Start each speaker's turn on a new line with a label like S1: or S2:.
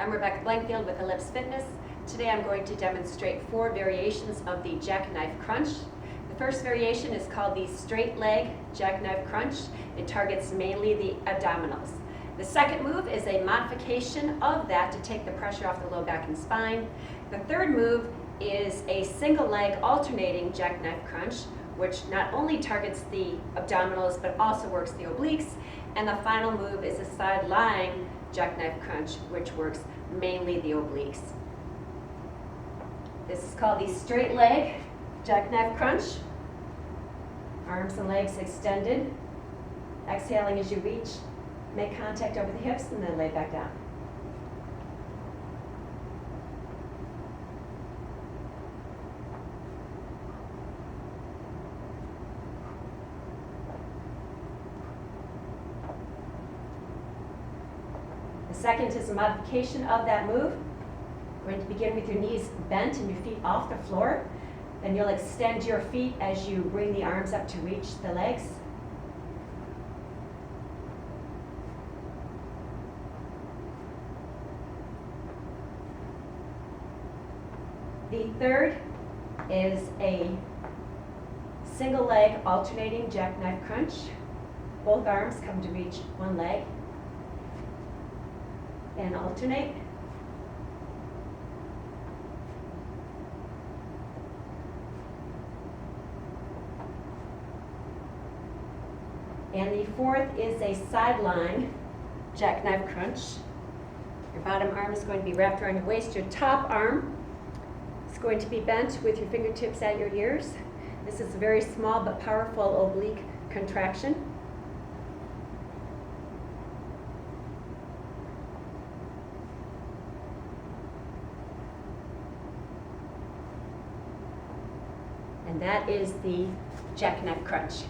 S1: I'm Rebecca Blankfield with Ellipse Fitness. Today I'm going to demonstrate 4 variations of the Jackknife Crunch. The first variation is called the straight leg Jackknife Crunch. It targets mainly the abdominals. The second move is a modification of that to take the pressure off the low back and spine. The third move is a single leg alternating Jackknife Crunch, which not only targets the abdominals but also works the obliques. And the final move is a side lying Jackknife Crunch, which works mainly the obliques. This is called the straight leg Jackknife Crunch. Arms and legs extended. Exhaling as you reach. Make contact over the hips and then lay back down. The second is a modification of that move. We're going to begin with your knees bent and your feet off the floor. Then you'll extend your feet as you bring the arms up to reach the legs. The third is a single leg alternating Jackknife Crunch. Both arms come to reach one leg and alternate. And the fourth is a sideline Jackknife Crunch. Your bottom arm is going to be wrapped around your waist. Your top arm is going to be bent with your fingertips at your ears. This is a very small but powerful oblique contraction. And that is the Jackknife Crunch.